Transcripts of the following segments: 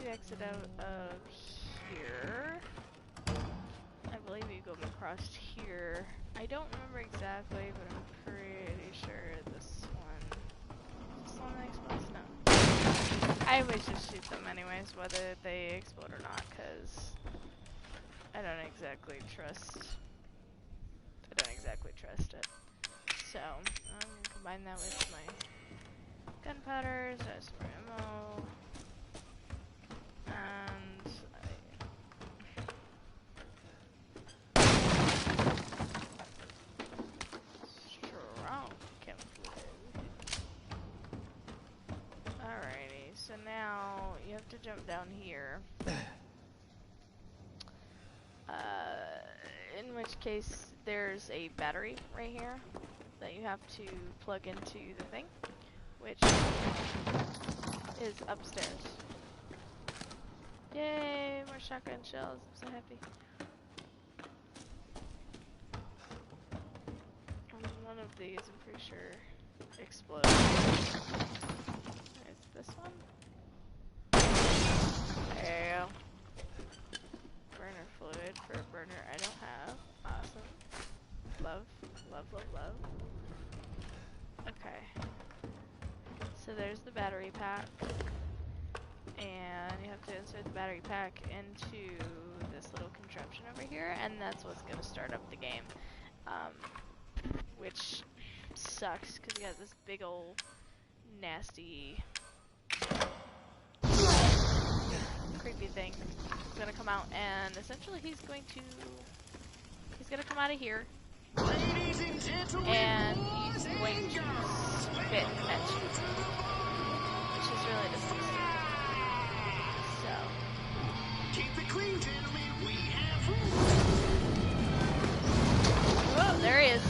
you exit out of here, I believe you go across here. I don't remember exactly, but I'm pretty sure this one explodes? No. I always just shoot them anyways, whether they explode or not, because I don't exactly trust it. So, I'm gonna combine that with my gunpowders, as for ammo, and strong chem fluid. Alrighty, so now you have to jump down here. In which case, there's a battery right here that you have to plug into the thing, which is upstairs. Yay, more shotgun shells, I'm so happy. One of these, I'm pretty sure, explodes. Is this one? There you go. Burner fluid for a burner I don't have. Awesome. Love, love, love, love. Okay. So there's the battery pack. And you have to insert the battery pack into this little contraption over here, and that's what's going to start up the game. Which sucks, because you got this big old nasty creepy thing is gonna come out, and essentially he's gonna come out of here, and he's going to spit at you, which is really disgusting. So keep it clean, gentlemen. We have food. Oh, there he is.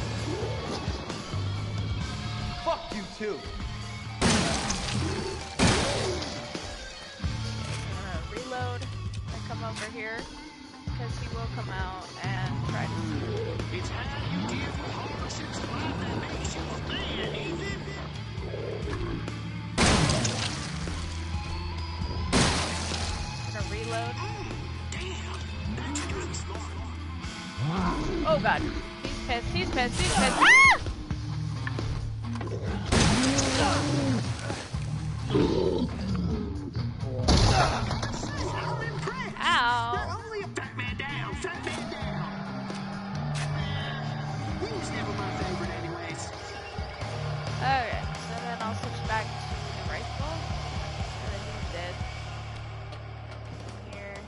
Fuck you too. Reload and come over here, because he will come out and try to see. It's how you deal with hardships in life that makes you a man, Ethan. Gonna reload. Damn, that's really smart. Oh god, he's pissed, he's pissed, he's pissed. Ow! You're only a fat man down, fat man down. He was never my favorite, anyways. Okay, so then I'll switch back to the rifle, and then he's dead. Here.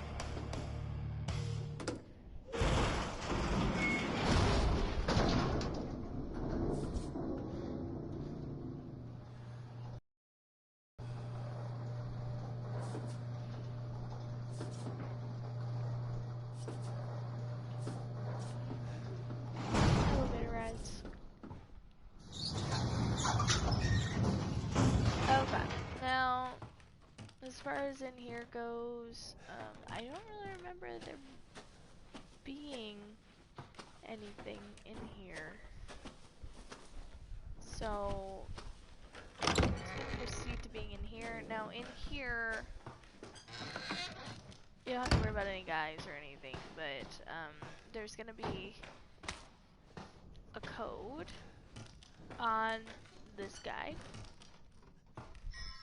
Elevator rides. Okay, now, as far as in here goes, I don't really remember there being anything in here. So, let's proceed to being in here. Now, in here, you don't have to worry about any guys or anything, but there's gonna be a code on this guy,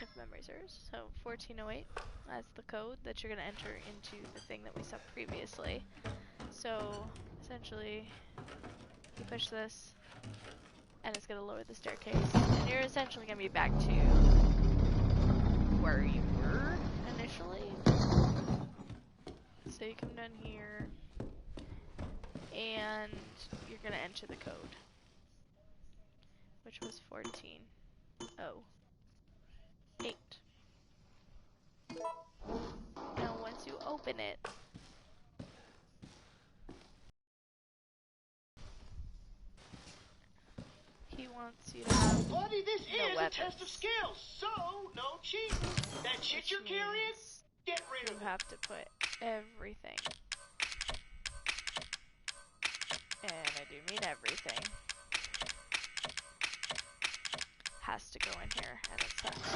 if memory serves. So 1408, that's the code that you're gonna enter into the thing that we saw previously. So essentially, you push this, and it's gonna lower the staircase, and you're essentially gonna be back to where you were initially. So you come down here, and you're gonna enter the code, which was 1408. Now once you open it, he wants you to have Buddy, this no is weapons. a test of skills, so no cheating. That shit you're carrying, get rid of You it. have to put everything, and I do mean everything, has to go in here, and it sucks.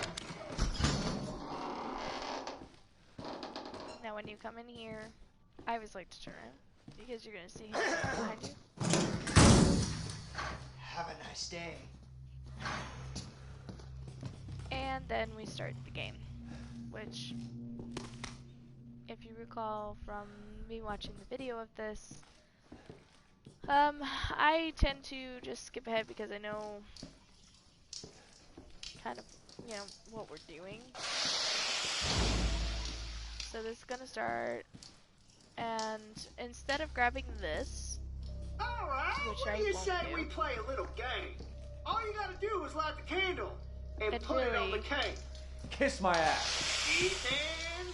when you come in here, I always like to turn it because you're gonna see him behind you. Have a nice day. And then we start the game, which, if you recall from me watching the video of this, I tend to just skip ahead because I know kind of, you know, what we're doing. So this is gonna start, and instead of grabbing this, Alright, which what I do you won't say do. we play a little game? All you gotta do is light the candle and And put it on the really- cake. Kiss my ass. Ethan,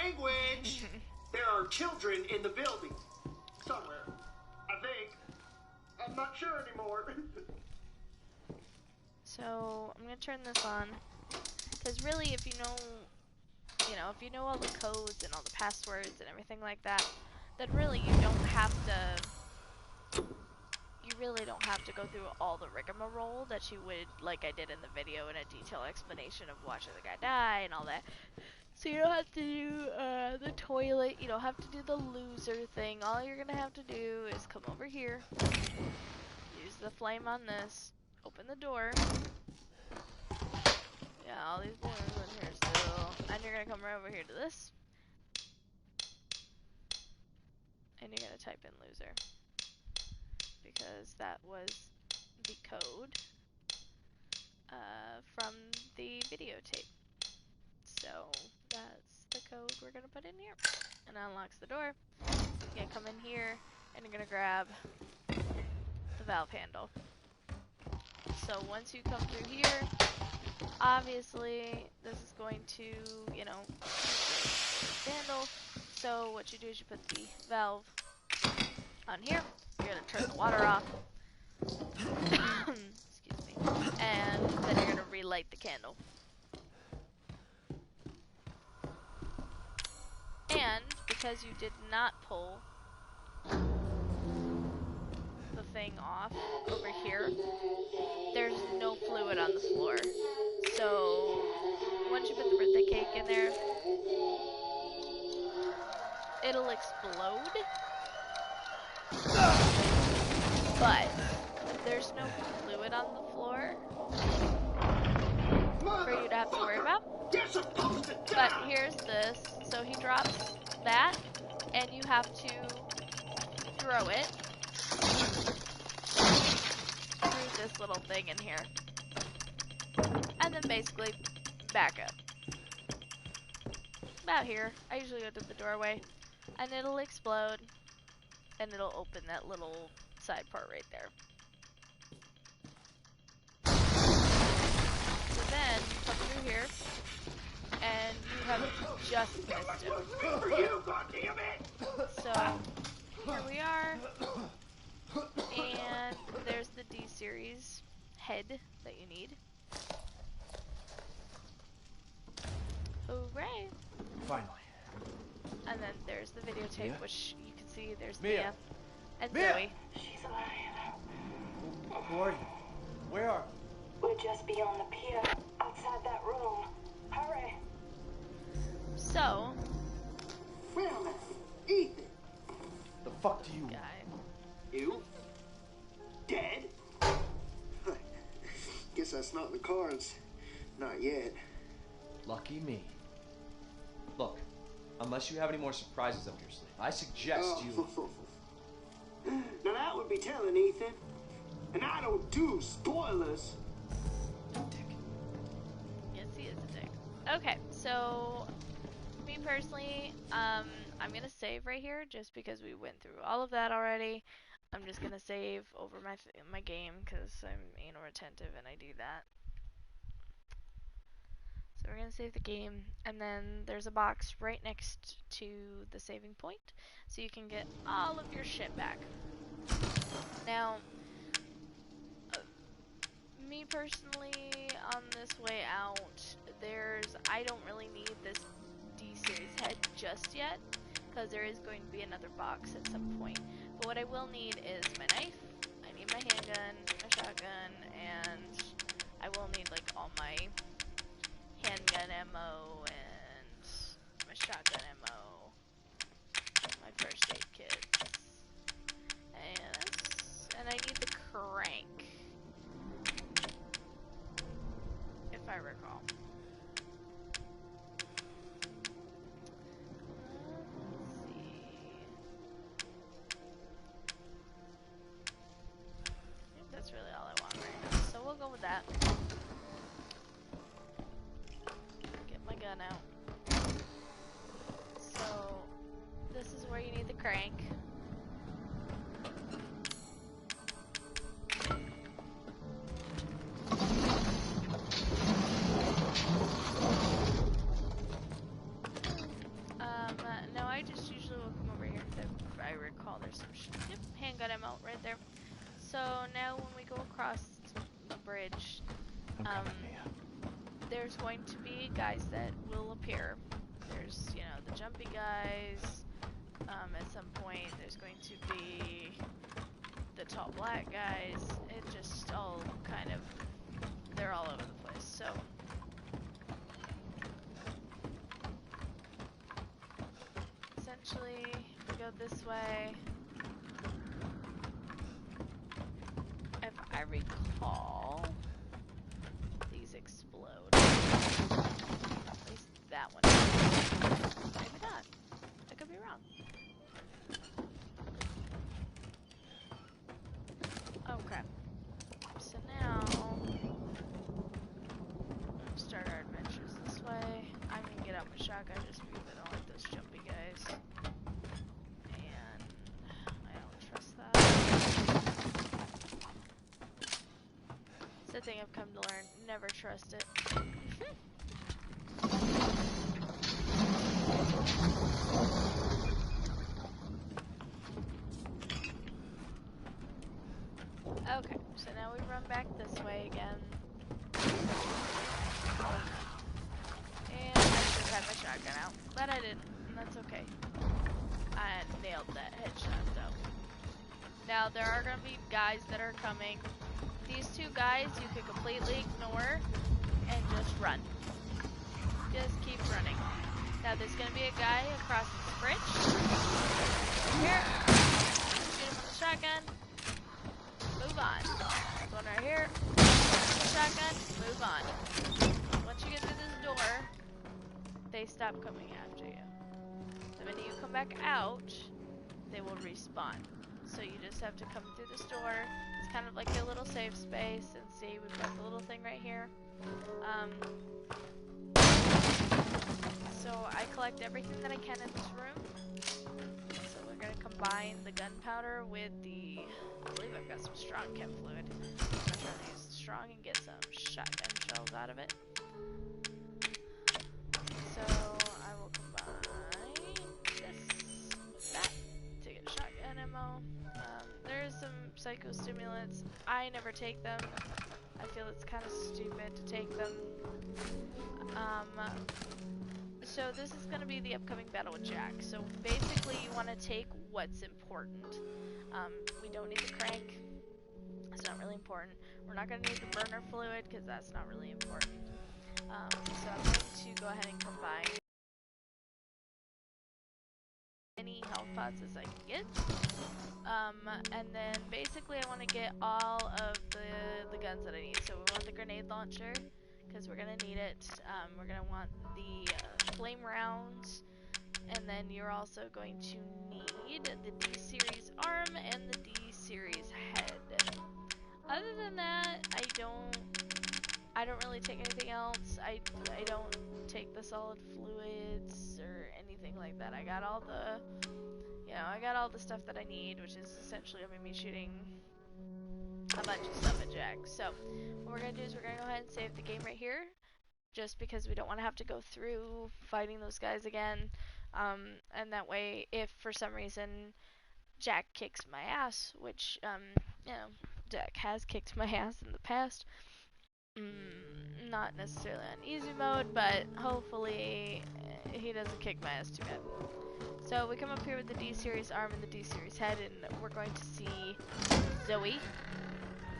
language. There are children in the building. Somewhere. I think. I'm not sure anymore. So I'm gonna turn this on, because really, if you know, if you know all the codes and all the passwords and everything like that, then really you don't have to. You really don't have to go through all the rigmarole that you would, like I did in the video, in a detailed explanation of watching the guy die and all that. So you don't have to do the toilet. You don't have to do the loser thing. All you're gonna have to do is come over here, use the flame on this, open the door. Yeah, all these balloons in here still. And you're gonna come right over here to this. And you're gonna type in loser. Because that was the code from the videotape. So that's the code we're gonna put in here. And that unlocks the door. You're gonna come in here and you're gonna grab the valve handle. So once you come through here, obviously this is going to, you know, handle. So what you do is you put the valve on here. You're gonna turn the water off. Excuse me. And then you're gonna relight the candle. And because you did not pull the thing off over here, there's no fluid on the floor. So once you put the birthday cake in there, it'll explode. But there's no fluid on the floor for you to have to worry about. You're supposed to But die. here's this. So he drops that, and you have to throw it through this little thing in here. And then basically back up. About here. I usually go to the doorway. And it'll explode. And it'll open that little side part right there. So then, come through here. And you have just missed him. For you, goddammit! So, here we are. And there's the D-Series head that you need. Hooray! Finally. And then there's the videotape, Mia? which you can see there's Mia? Mia and Mia! Zoe. She's alive. Who are you? Where are We're just beyond the pier, outside that room. Hurry. So, Well, Ethan. the fuck do you want? guy. You? Dead? Guess that's not in the cards. Not yet. Lucky me. Look, unless you have any more surprises up your sleeve, I suggest you... Now that would be telling, Ethan. And I don't do spoilers. Dick. Yes, he is a dick. Okay, so me personally, I'm gonna save right here just because we went through all of that already. I'm just gonna save over my game because I'm anal retentive and I do that. So we're gonna save the game, and then there's a box right next to the saving point, so you can get all of your shit back. Now, me personally, on this way out, I don't really need this D-Series head just yet, because there is going to be another box at some point. But what I will need is my knife, I need my handgun, my shotgun, and I will need like all my handgun ammo and my shotgun ammo crank. No, I just usually will come over here. If I recall, there's some handgun ammo right there. So now when we go across the bridge, I'm coming, Mia. there's going to be guys that will appear. There's, you know, the jumpy guys. At some point, there's going to be the tall black guys. It just all kind of, they're all over the place. So essentially, we go this way. If I recall, these explode. At least that one. Maybe not. I could be wrong. Okay. So now, we'll start our adventures this way. I'm gonna get out my shotgun just because I don't like those jumpy guys. And I don't trust that. It's the thing I've come to learn. Never trust it. Okay, so now we run back this way again. And I should have had my shotgun out, but I didn't, and that's okay. I nailed that headshot though. Now there are going to be guys that are coming. These two guys you could completely ignore and just run. Just keep running. Now there's going to be a guy across this bridge. Here. Shoot him with the shotgun. Move on. There's one right here. Shotgun. Move on. Once you get through this door, they stop coming after you. The minute you come back out, they will respawn. So you just have to come through this door. It's kind of like a little safe space. And see, we've got the little thing right here. So I collect everything that I can in this room. So we're going to combine the gunpowder with the... I believe I've got some strong chem fluid. I'm trying to use the strong and get some shotgun shells out of it. So I will combine this with that to get shotgun ammo. There's some psychostimulants. I never take them. I feel it's kind of stupid to take them. So this is going to be the upcoming battle with Jack. So basically you want to take what's important. We don't need the crank. It's not really important. We're not going to need the burner fluid because that's not really important. So I'm going to go ahead and combine any health pods as I can get. And then basically I want to get all of the guns that I need. So we want the grenade launcher because we're going to need it. We're going to want the flame rounds. And then you're also going to need the D-Series arm and the D-Series head. Other than that, I don't really take anything else. I don't take the solid fluids or anything like that. I got all the, you know, I got all the stuff that I need, which is essentially I'm gonna be shooting a bunch of stuff at Jack. So what we're gonna do is we're gonna go ahead and save the game right here, just because we don't want to have to go through fighting those guys again. And that way, if for some reason Jack kicks my ass, which you know, Jack has kicked my ass in the past. Not necessarily on easy mode, but hopefully he doesn't kick my ass too bad. So we come up here with the D-Series arm and the D-Series head, and we're going to see Zoe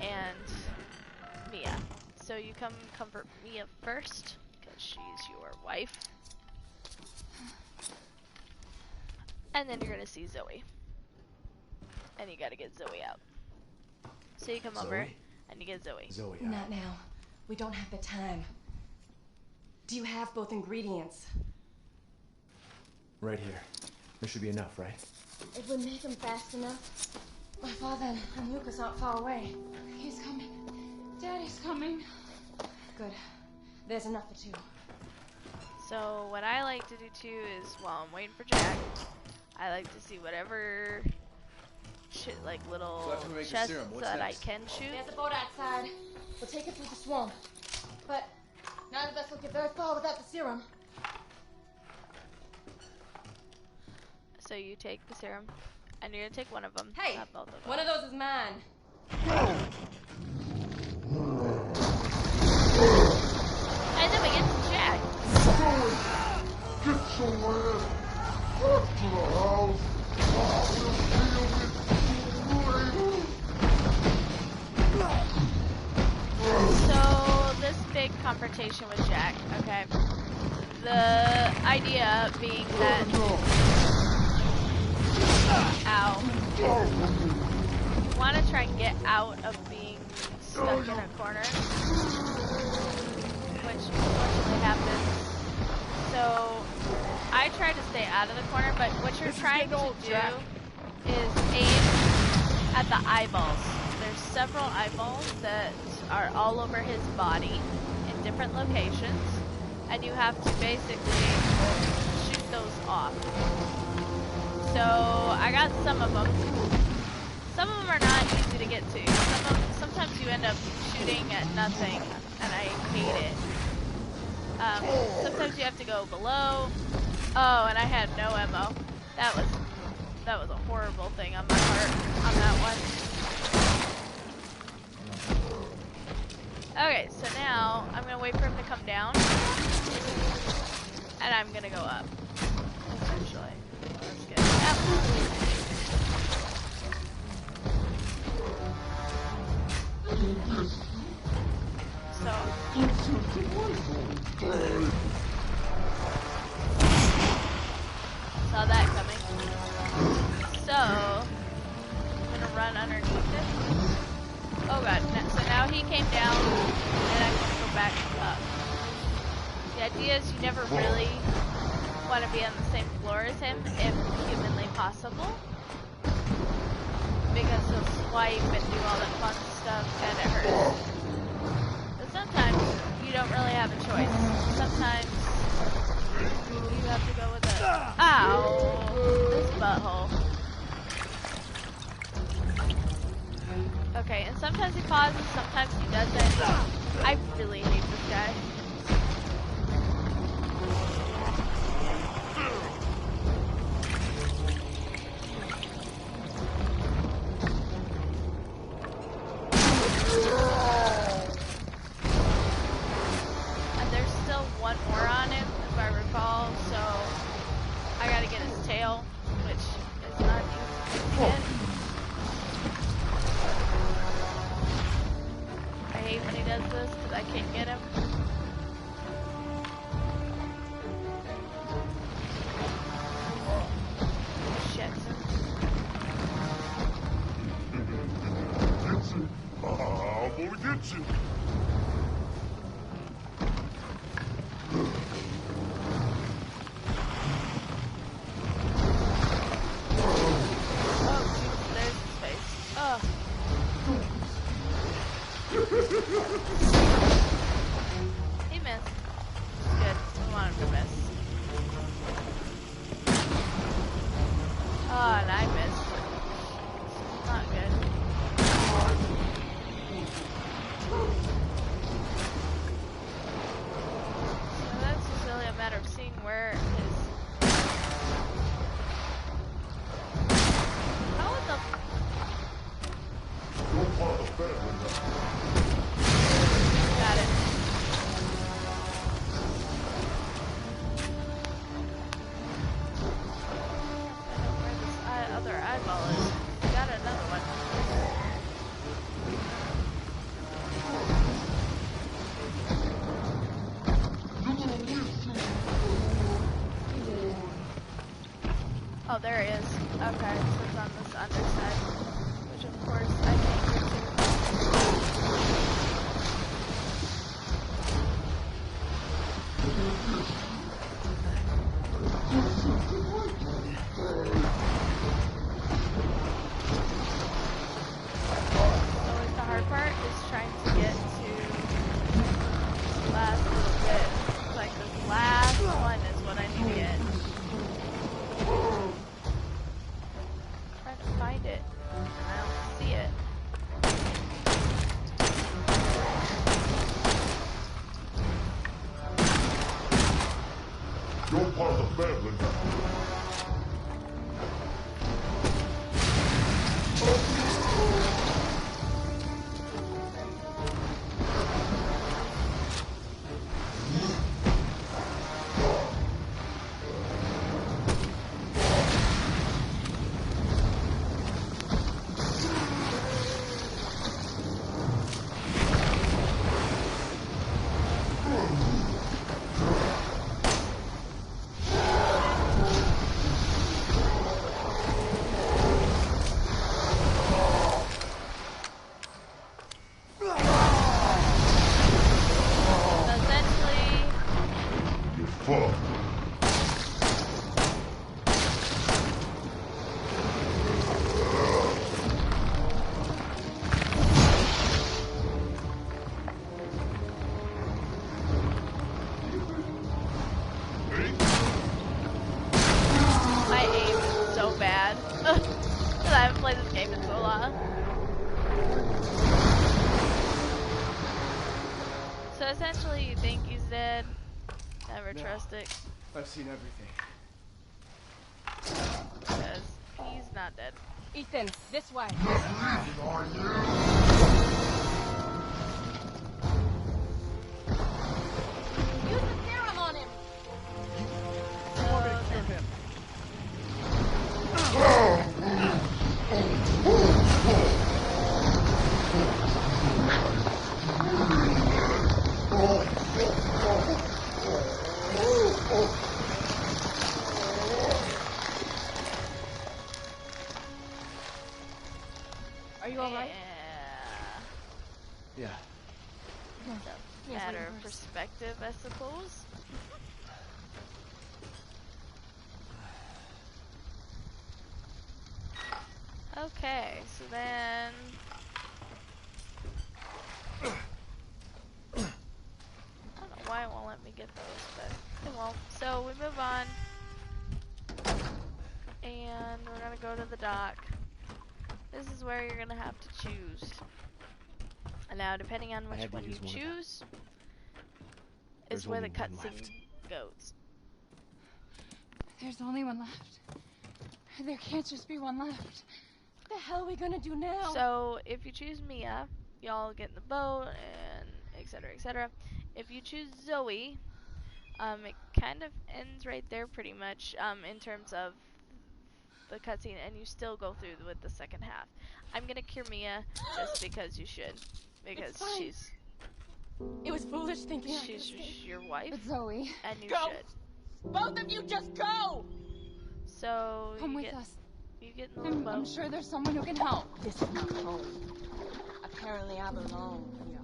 and Mia. So you come comfort Mia first, because she's your wife. And then you're going to see Zoe. And you got to get Zoe out. So you come over and you get Zoe. Zoe. Not now. We don't have the time. Do you have both ingredients? Right here. There should be enough, right? It would make them fast enough. My father and Lucas aren't far away. He's coming. Daddy's coming. Good. There's enough for two. So what I like to do too is, while I'm waiting for Jack, I like to see whatever shit, like little So after we make the chests serum, what's that next? I can shoot. There's a boat outside. We'll take it through the swamp. But none of us will get very far without the serum. So you take the serum, and you're gonna take one of them. Hey, not both of them. one of those is mine. And then we get to Jack. Get your ass back to the house. I will deal with you later. So this big confrontation with Jack. Okay. The idea being that. Ow. You want to try and get out of being stuck in a corner, which unfortunately happens. So I try to stay out of the corner, but what you're trying to do is aim at the eyeballs. There's several eyeballs that are all over his body in different locations, and you have to basically shoot those off. So I got some of them. Some of them are not easy to get to. Sometimes you end up shooting at nothing, and I hate it. Sometimes you have to go below. Oh, and I had no ammo. That was a horrible thing on my part on that one. Okay, so now I'm gonna wait for him to come down, and I'm gonna go up. Essentially, let's get up. So. Saw that coming. So, I'm gonna run underneath it. Oh god, so now he came down, and I'm gonna go back up. The idea is you never really want to be on the same floor as him, if humanly possible. Because he'll swipe and do all that fun stuff, and it hurts. But sometimes, you don't really have a choice. Sometimes, you have to go with it. Ow! This butthole. Okay, and sometimes he pauses, sometimes he doesn't. I really hate this guy. And there's still one more on him, if I recall, so I gotta get his tail, which is not easy to get. I hate when he does this, because I can't get him. Shit. Get you. I'm gonna get you. Oh, Jesus, there's his face. Oh. He missed. Good. I want him to miss. Oh, and I missed. Not good. So that's just really a matter of seeing where his... How the... Got it. I don't know where this other eyeball is. Got another one. Oh, there he is. Okay, so it's on this underside, which of course I can't get to. Always the hard part is trying to get to the last little bit. It's like this last one is what I need to get. I haven't played this game in so long. So essentially, you think he's dead. Never trust it. I've seen everything. Because he's not dead. Ethan, this way. Are you? Use the serum on him. Are you alright? Yeah. Matter of perspective, I suppose. Okay, so then I don't know why it won't let me get those, but it won't. So we move on, and we're gonna go to the dock. This is where you're gonna have to choose. And now, depending on which one you choose, is where the cutscene goes. There's only one left. There can't just be one left. What the hell are we gonna do now? So, if you choose Mia, y'all get in the boat, and etc., etc. If you choose Zoe, it kind of ends right there pretty much, in terms of the cutscene, and you still go through with the second half. I'm gonna cure Mia just because you should, because she's. It was foolish thinking She's your wife, but Zoe, and you go. should. Both of you just go. So Come you with get, us. You get in the boat. I'm sure there's someone who can help. This is not home. Apparently, I belong here.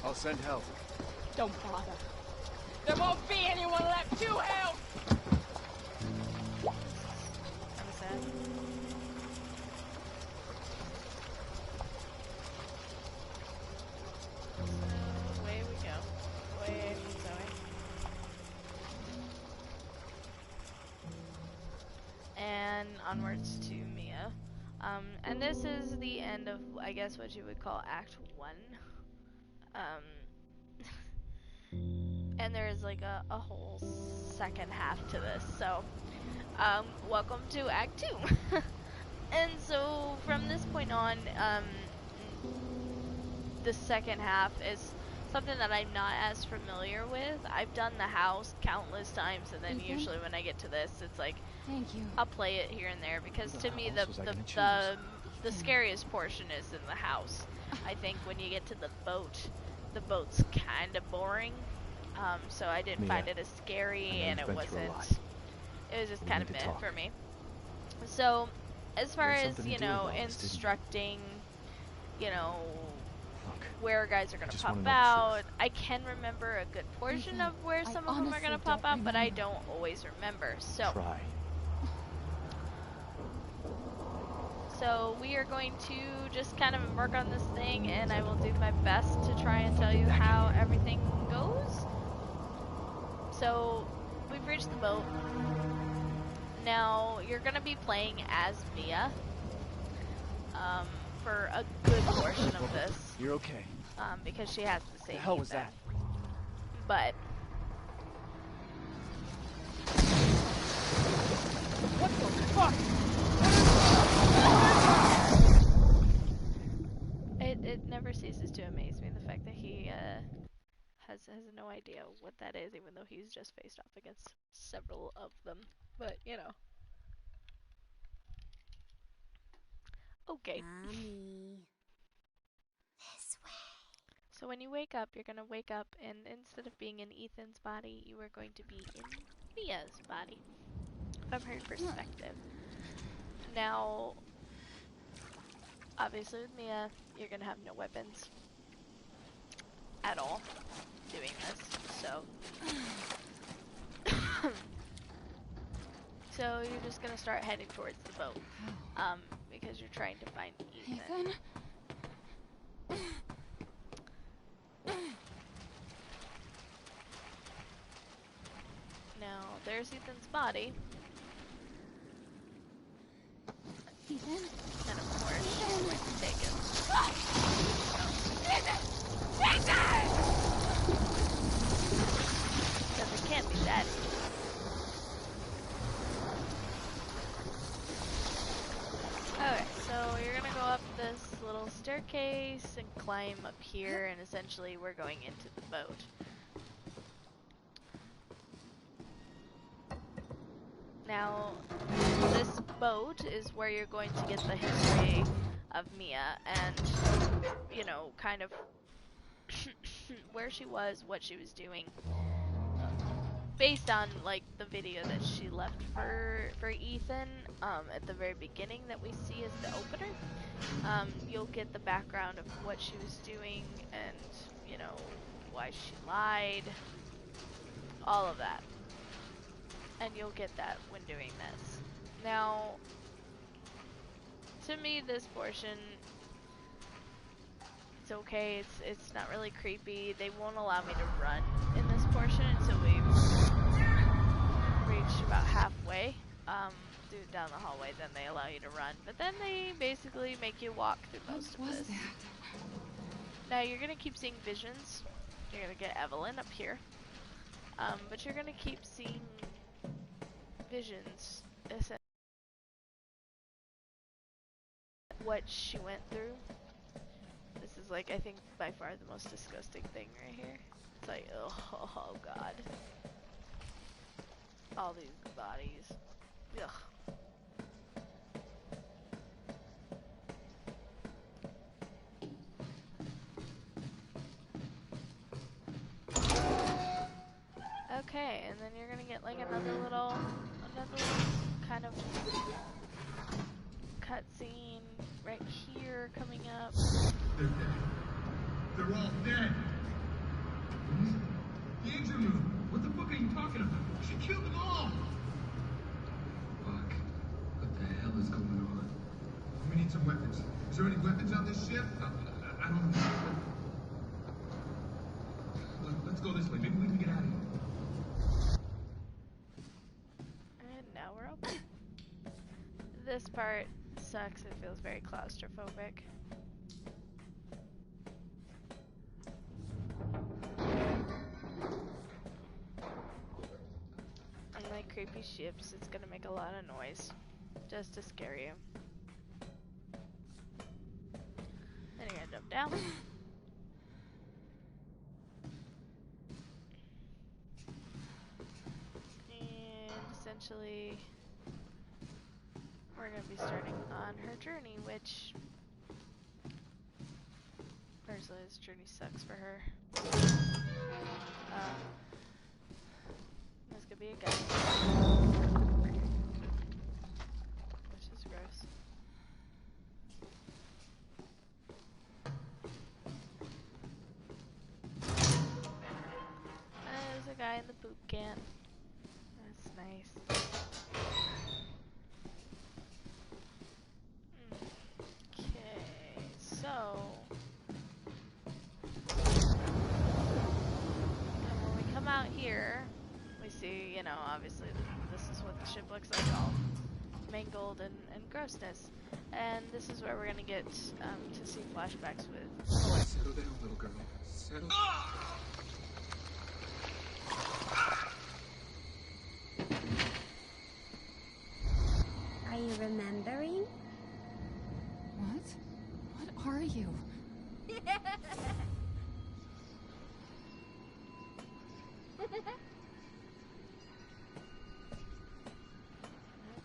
I'll send help. Don't bother. There won't be anyone left to help. I'm sad. So away we go. Away from Zoe. And onwards to Mia. And this is the end of, I guess, what you would call Act 1. And there's like a whole second half to this, so welcome to Act 2. And so from this point on, the second half is something that I'm not as familiar with. I've done the house countless times, and then usually when I get to this, it's like, thank you. I'll play it here and there, because to me the scariest portion is in the house. I think when you get to the boat's kind of boring. So I didn't find it as scary, and it was just kind of meh for me. So, as far as, you know, instructing, you know, where guys are going to pop out, I can remember a good portion of where some of them are going to pop out, but I don't always remember. So we are going to just kind of work on this thing, and I will do my best to try and tell you how everything goes. So, we've reached the boat. Now, you're going to be playing as Mia for a good portion of this. You're okay. Because she has the same. The hell was that? But What the fuck? it never ceases to amaze me, the fact that he has no idea what that is, even though he's just faced off against several of them. But, you know. Okay. Mommy. This way. So when you wake up, you're gonna wake up, and instead of being in Ethan's body, you are going to be in Mia's body, from her perspective. Now, obviously with Mia, you're gonna have no weapons at all doing this, so so you're just gonna start heading towards the boat, because you're trying to find Ethan. Now, Now, there's Ethan's body. Ethan? And of course, she's going to take him. Because it can't be that easy. Okay, so you're gonna go up this little staircase and climb up here, and essentially we're going into the boat. Now, this boat is where you're going to get the history of Mia and, you know, kind of where she was, what she was doing, based on, like, the video that she left for Ethan at the very beginning that we see as the opener. You'll get the background of what she was doing and, you know, why she lied, all of that. And you'll get that when doing this. Now, to me, this portion, it's okay. It's not really creepy. They won't allow me to run in this portion until we've reached about halfway down the hallway. Then they allow you to run, but then they basically make you walk through most of this. Now you're gonna keep seeing visions. You're gonna get Evelyn up here, but you're gonna keep seeing visions, what she went through. This is like, I think, by far the most disgusting thing right here. It's like, oh god. All these bodies. Ugh. Okay, and then you're gonna get like another little kind of cutscene right here coming up. They're dead. They're all dead. The engine room. What the fuck are you talking about? She killed them all. Fuck. What the hell is going on? We need some weapons. Is there any weapons on this ship? I don't know. Look, let's go this way. Maybe we can get out of here. And now we're open. This part sucks. It feels very claustrophobic. Unlike creepy ships, it's gonna make a lot of noise just to scare you. Then you're gonna jump down. And essentially, we're gonna be starting on her journey, which personally, this journey sucks for her. This could be a guy, which is gross. There's a guy in the poop can. That's nice. Okay, so when we come out here, we see, you know, obviously this is what the ship looks like, all mangled and grossness. And this is where we're gonna get to see flashbacks with. Settle down, little girl. Settle. Are you remembering? What? What are you?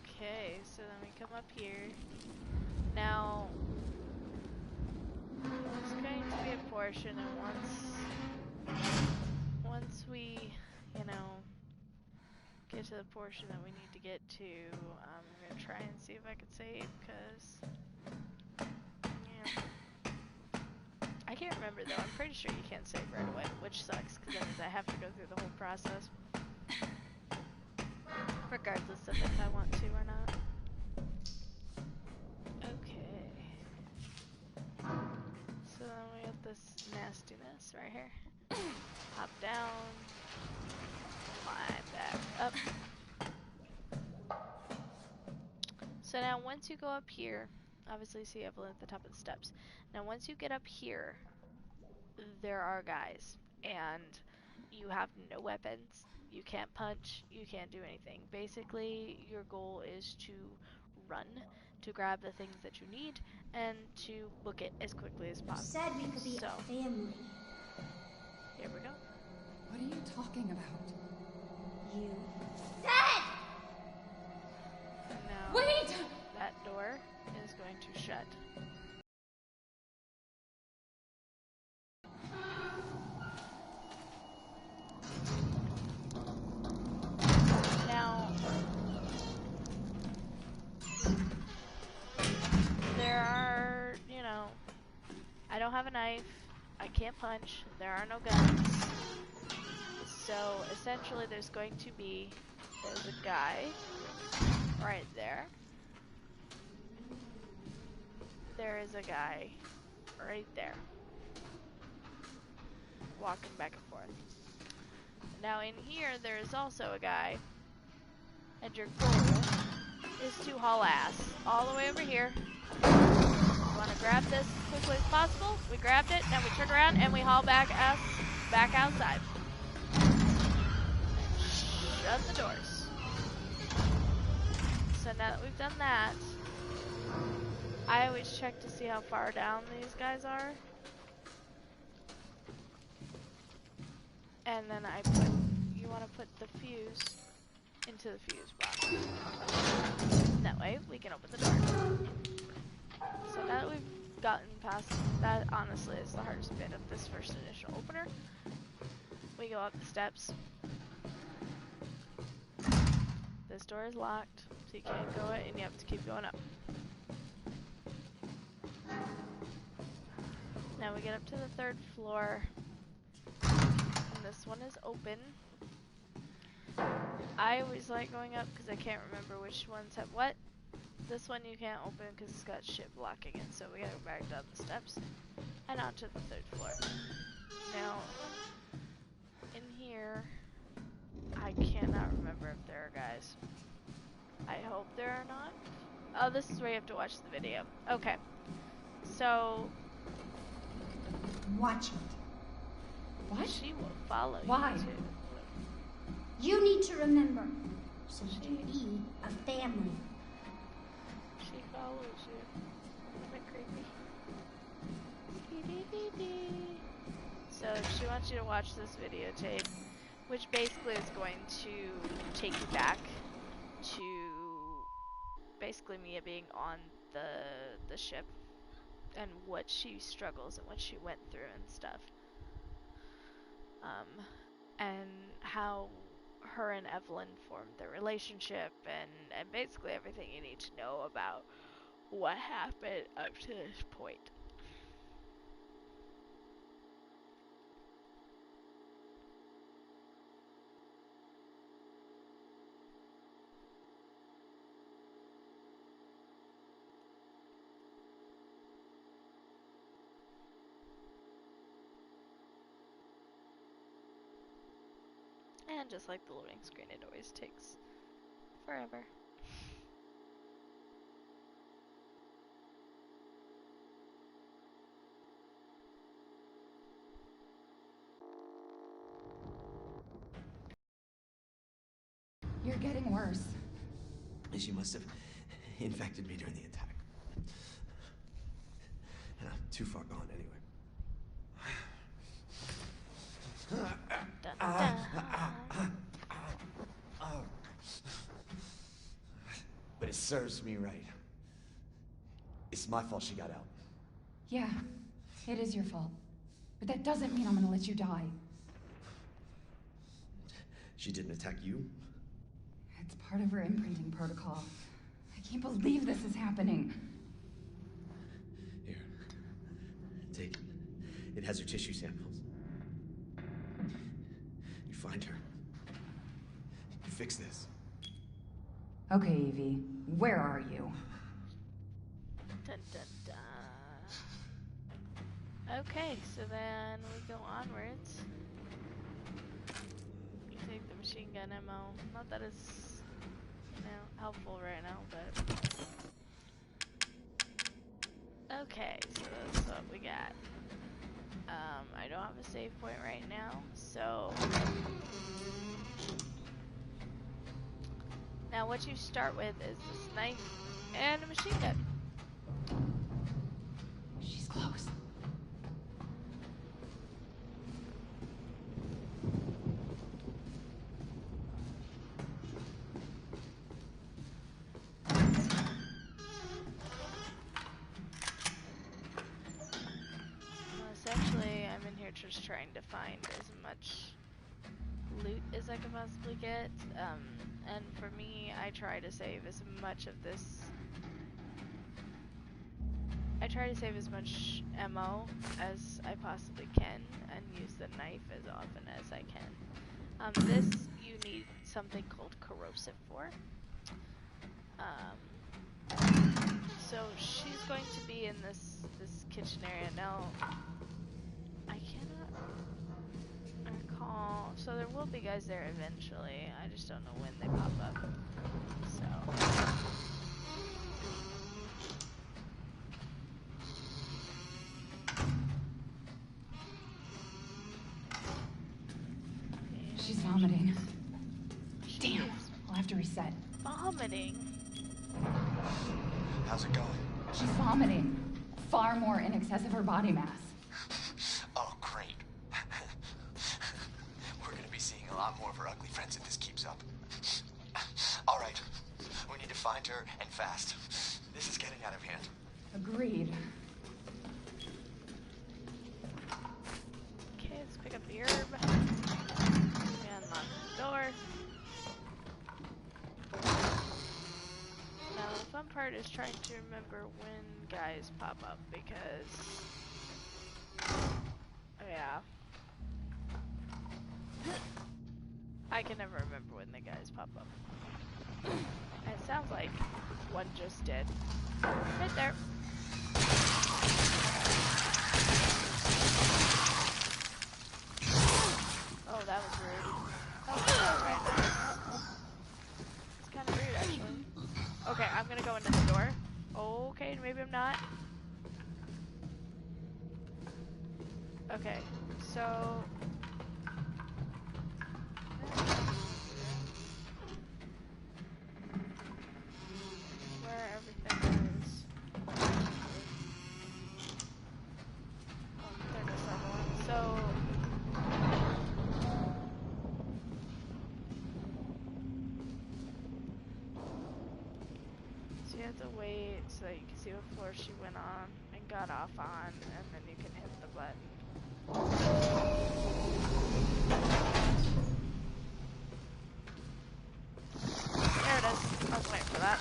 Okay, so then we come up here. Now, it's going to be a portion, and once we, you know, get to the portion that we need to get to, I'm gonna try and see if I can save, because, yeah. I can't remember though, I'm pretty sure you can't save right away, which sucks, because that means I have to go through the whole process. Regardless of if I want to or not. Okay. So then we got this nastiness right here. Hop down. Climb back up. So now once you go up here, obviously see Evelyn at the top of the steps. Now once you get up here, there are guys, and you have no weapons. You can't punch, you can't do anything. Basically, your goal is to run, to grab the things that you need, and to book it as quickly as You possible. said we could be So, a family. here we go. What are you talking about? You said! Now, Wait! that door is going to shut. Now, there are, you know, I don't have a knife, I can't punch, there are no guns. So, essentially, there's going to be, there's a guy right there. There is a guy right there, walking back and forth. Now in here, there is also a guy, and your goal is to haul ass all the way over here. You want to grab this as quickly as possible. We grabbed it, now we turn around and we haul back ass back outside. Shut the doors. So now that we've done that, I always check to see how far down these guys are. And then I put, you want to put the fuse into the fuse box. That way we can open the door. So now that we've gotten past, that honestly is the hardest bit of this first initial opener. We go up the steps. This door is locked, so you can't go it and you have to keep going up. Now we get up to the 3rd floor. And this one is open. I always like going up because I can't remember which ones have what. This one you can't open because it's got shit blocking it, so we gotta go back down the steps and onto the 3rd floor. Now, in here, I cannot remember if there are guys. I hope there are not. Oh, this is where you have to watch the video. Okay. So, Watch it. What? she will follow Why? you too. You need to remember. So you can be a family. She follows you. Isn't that creepy? So she wants you to watch this videotape, which basically is going to take you back to basically Mia being on the ship and what she struggles and what she went through and stuff. And how her and Evelyn formed their relationship and basically everything you need to know about what happened up to this point. And just like the loading screen, it always takes forever. You're getting worse. She must have infected me during the attack. And I'm too far gone anyway. Dun, dun. But it serves me right. It's my fault she got out. Yeah, it is your fault. But that doesn't mean I'm gonna let you die. She didn't attack you? It's part of her imprinting protocol. I can't believe this is happening. Here. Take it. It has her tissue samples. You find her. You fix this. Okay, Evie, where are you? Dun, dun, dun. Okay, so then we go onwards. You take the machine gun gun ammo. Not that it's, you know, helpful right now, but... Okay, so that's what we got. I don't have a save point right now, so... Now what you start with is this knife and a machine gun. She's close. Essentially, I'm in here just trying to find as much loot as I can possibly get, and for me, I try to save as much of this. I try to save as much ammo as I possibly can, and use the knife as often as I can. This you need something called corrosive for. So she's going to be in this kitchen area now. I cannot recall. So there will be guys there eventually. I just don't know when they pop up. So. She's vomiting. Damn, I'll have to reset. Vomiting? How's it going? She's vomiting. Far more in excess of her body mass. Oh, great. We're gonna be seeing a lot more of her ugly friends if this keeps up. All right, we need to find her, and fast. This is getting out of hand. Agreed. Okay, let's pick up the herb. And lock the door. Now the fun part is trying to remember when guys pop up, because... yeah. I can never remember when the guys pop up. And it sounds like one just did. Right there. Oh, that was rude. That was right nice. It's kind of rude, actually. Okay, I'm gonna go into the door. Okay, maybe I'm not. Okay, so... where everything is. Oh, there goes the other one. So you have to wait so that you can see what floor she went on and got off on, and then you can hit the button. There it is. I was waiting for that.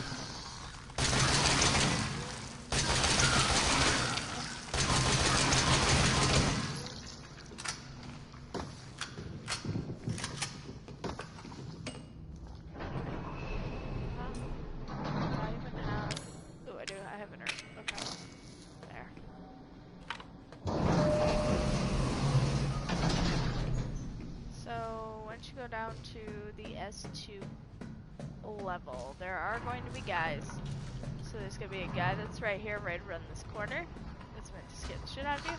Down to the S2 level, there are going to be guys. So there's going to be a guy that's right here, right around this corner. That's meant to scare the shit out of you.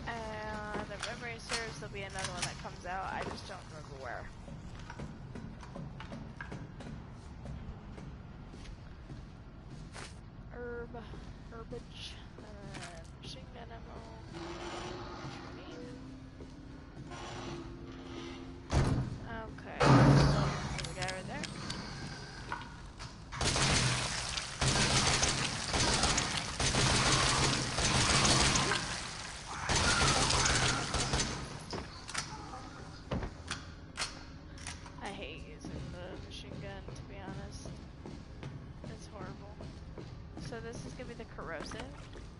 And if memory serves, there'll be another one that comes out. I just don't remember where. Herbage, machine gun ammo. Okay, there's a guy right there. I hate using the machine gun, to be honest. It's horrible. So this is gonna be the corrosive.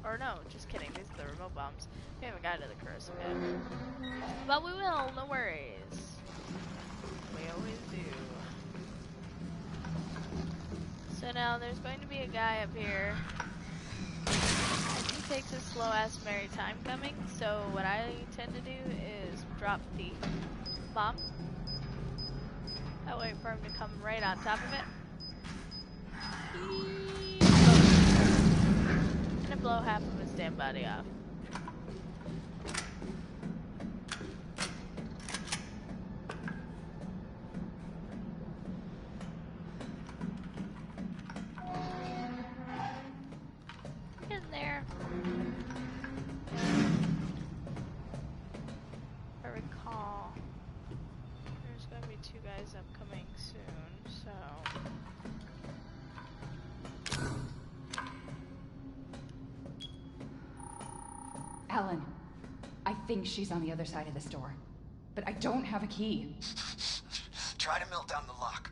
Or no, just kidding, these are the remote bombs. We haven't gotten to the corrosive yet. But we will, no worries. We always do. So now there's going to be a guy up here. And he takes a slow ass merry time coming, so what I tend to do is drop the bomb. I wait for him to come right on top of it. And I blow half of his damn body off. In there. If I recall, there's going to be 2 guys upcoming soon, so... Ellen, I think she's on the other side of this door. But I don't have a key. Try to melt down the lock.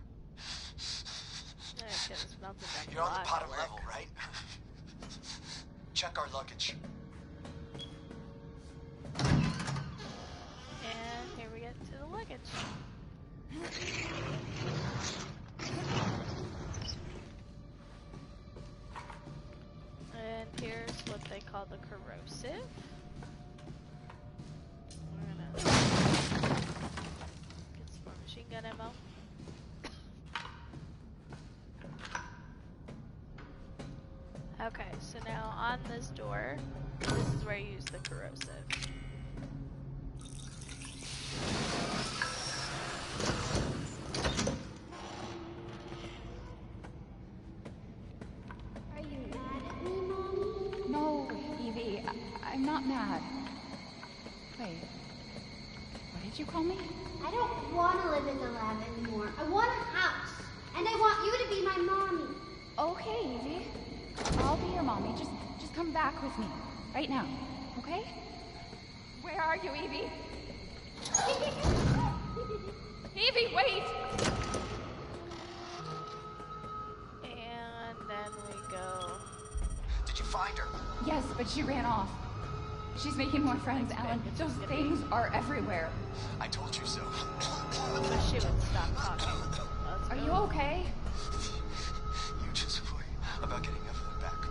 You're on the bottom level, right? Check our luggage. And here we get to the luggage. And here's what they call the corrosive. We're gonna get some more machine gun ammo. Okay, so now on this door, this is where you use the corrosive. Are you mad at me, Mommy? No, Evie, I'm not mad. Wait, what did you call me? I don't want to live in the lab anymore. I want a house. And I want you to be my mommy. Okay, Evie. I'll be your mommy. Just come back with me. Right now. Okay? Where are you, Evie? Evie, wait! And then we go... Did you find her? Yes, but she ran off. She's making more friends, Alan. Those things are everywhere. I told you so. But she would stop talking. Are you okay? You just worry about getting Evelyn back.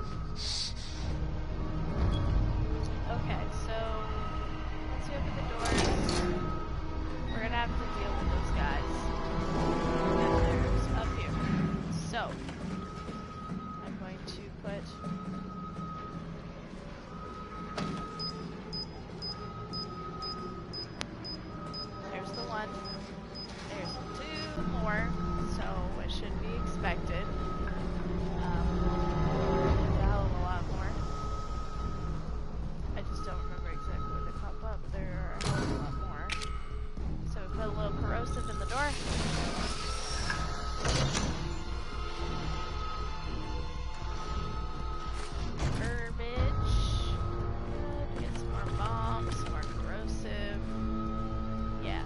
Okay, so once we open the doors, we're gonna have to deal with those guys. And there's a few. So I'm going to put there's the one. There's 2 more, so it should be expected. There's a hell of a lot more. I just don't remember exactly where they pop up. There are a hell of a lot more. So we put a little corrosive in the door. Herbage. Good. Get some more bombs, some more corrosive. Yeah.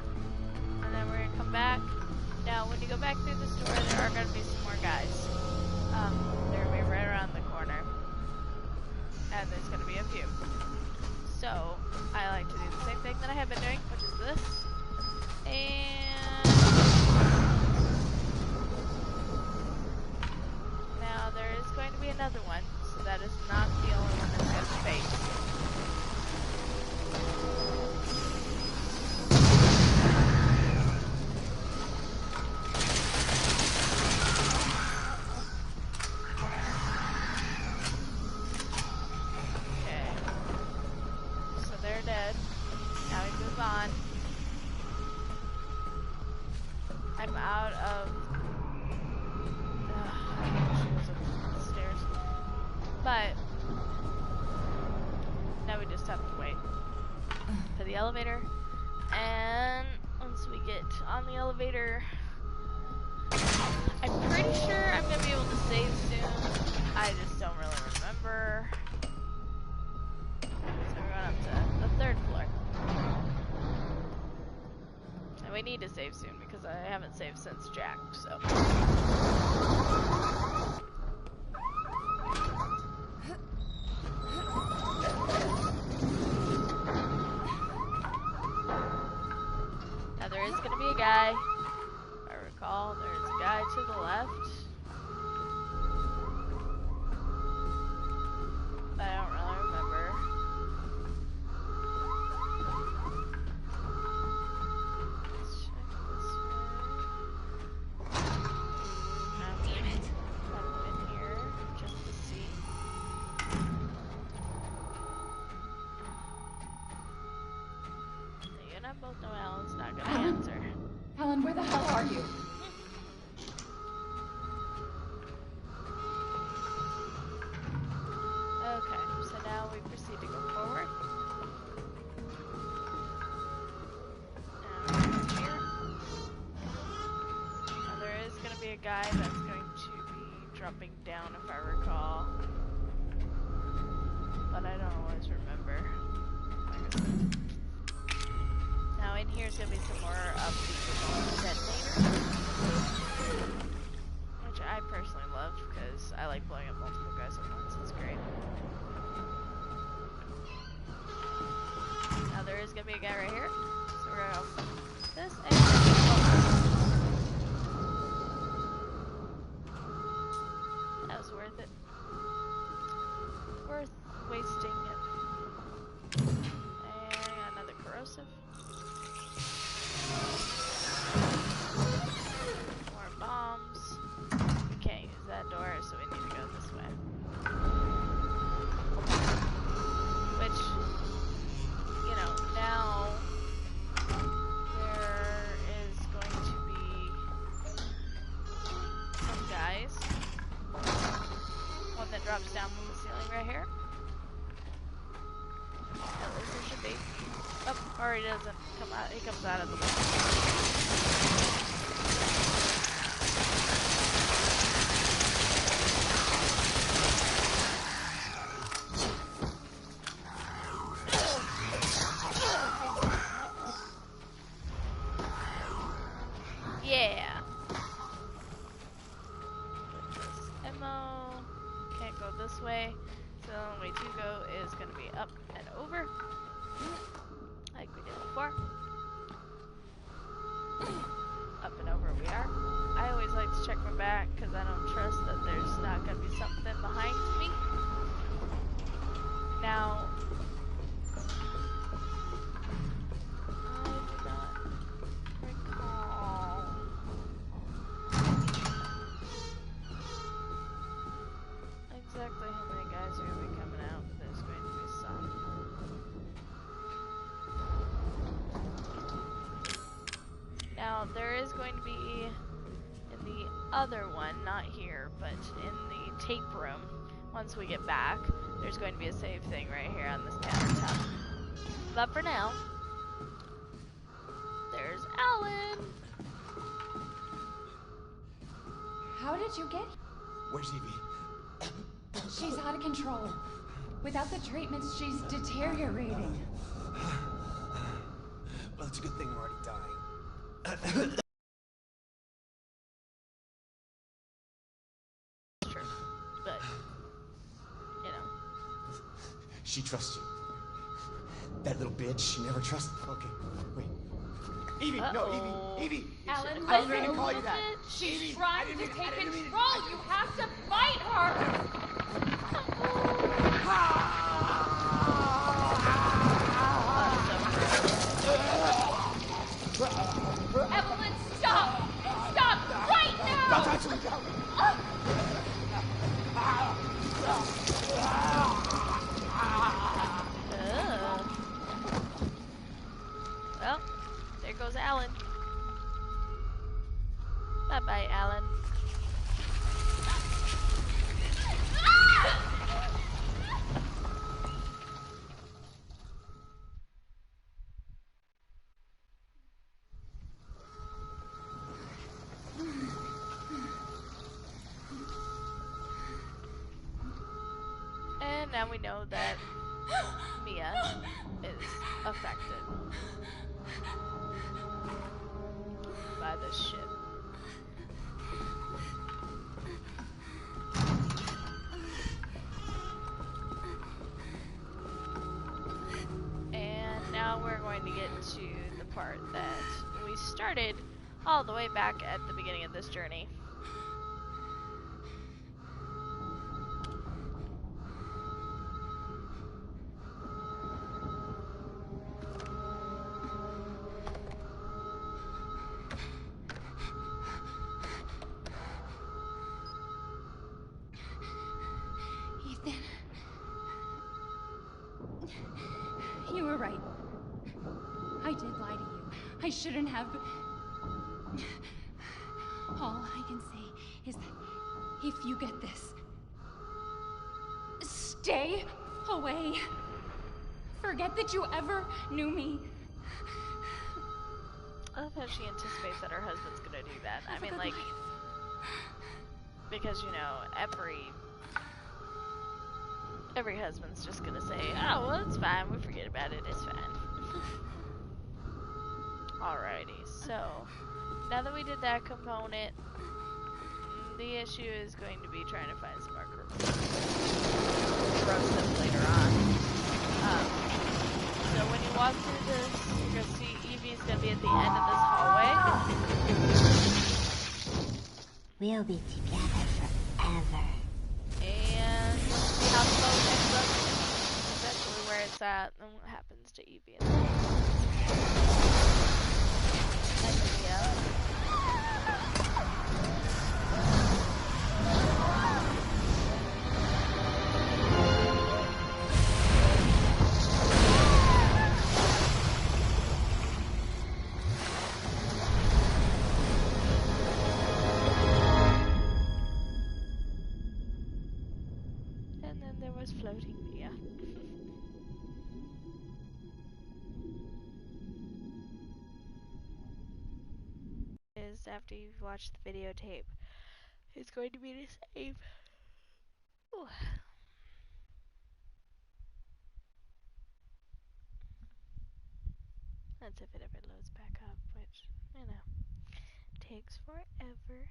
And then we're gonna come back. Now, when you go back through this door, there are gonna be some more guys. They're gonna be right around the corner. And there's gonna be a few. So, I like to do the same thing that I have been doing, which is this. And... now, there is going to be another one, so that is not the only one that's going to face. I'm out of... she was up the stairs. But... now we just have to wait for the elevator. And once we get on the elevator... I'm pretty sure I'm going to be able to save soon. I just don't really remember. So we're going up to the 3rd floor. And we need to save soon because I haven't saved since Jack, so. Now there is going to be a guy. If I recall, there's a guy to the left. But I don't really remember. and I both know Alan's not gonna Alan? answer. Alan, where the hell are you? Okay, so now we proceed to go forward. Now we're here. Now there is gonna be a guy that's going to be dropping down if I recall. But I don't always remember. Like I said. Now in here is gonna be some more of the detonators, which I personally love because I like blowing up multiple guys at once. It's great. Now there is gonna be a guy right here, so we're gonna go this and that was worth it. Worth wasting it. And another corrosive. More bombs. We can't use that door, so we need to go this way. Which, you know, now there is going to be some guys. One that drops down from the ceiling right here. At least there should be. Oh, or he doesn't come out. He comes out of the window. Yeah. Ammo. Can't go this way. So the only way to go is going to be up and over. Like we did before. Up and over we are. I always like to check my back because I don't trust that there's not going to be something behind me. Now, I do not recall exactly how many guys are going to be coming out, but there's going to be some. Now, there is going to be, in the other one, not here, but in the tape room, once we get back, there's going to be a save thing right here on this countertop. But for now, there's Alan! How did you get here? Where's Evie? She's out of control. Without the treatments, she's deteriorating. Well, it's a good thing we're already dying. It's true, but, you know. She trusts you. That little bitch, she never trusted. Okay, wait. Evie, no, Evie, Evie. Alan, I was ready to listen. call you that. She's Evie, trying to take control. You have to fight her. Evelyn, stop! Stop right now! Don't touch me! Well, there goes Alan. Bye-bye, Alan. And now we know that Mia is affected by this shit. And now we're going to get to the part that we started all the way back at the beginning of this journey. Ethan. You were right. I did lie to you. I shouldn't have. All I can say is that if you get this, stay away. Forget that you ever knew me. I love how she anticipates that her husband's gonna do that. I mean, like, because, you know, every husband's just gonna say, oh, well, it's fine, we forget about it, it's fine. Alrighty, so, now that we did that component, the issue is going to be trying to find some more corrosives later on. So when you walk through this, you're going to see Evie's going to be at the end of this hallway. We'll be together forever. And you'll see how the boat ends up eventually where it's at and what happens to Evie. And then there was floating Mia. Is after you've watched the videotape, it's going to be the same. Ooh. That's if it ever loads back up, which, you know, takes forever.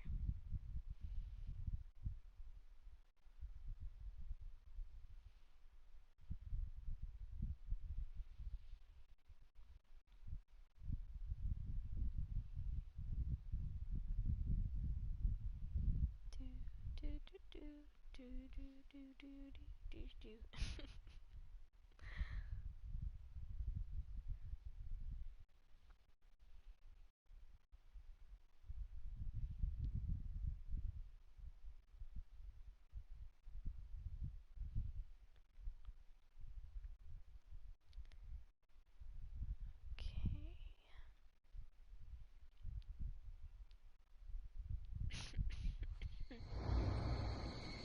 Do do do do do do do do do do.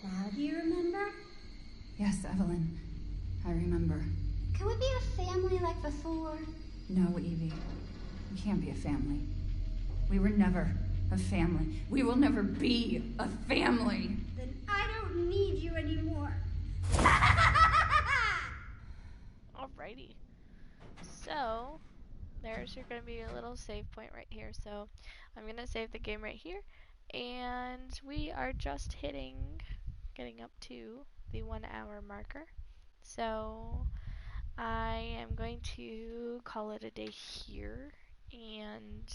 Now do you remember? Yes, Evelyn. I remember. Can we be a family like before? No, Evie. We can't be a family. We were never a family. We will never be a family. Then I don't need you anymore. Alrighty. So, there's going to be a little save point right here. So, I'm going to save the game right here. And we are just getting up to the 1 hour marker. So, I am going to call it a day here. And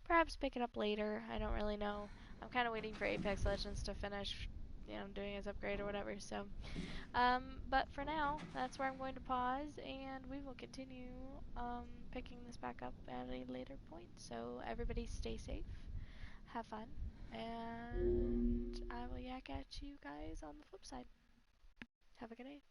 perhaps pick it up later. I don't really know. I'm kind of waiting for Apex Legends to finish, you know, doing its upgrade or whatever. So, but for now, that's where I'm going to pause, and we will continue picking this back up at a later point. So everybody stay safe, have fun, and I will yak at you guys on the flip side. Have a good day.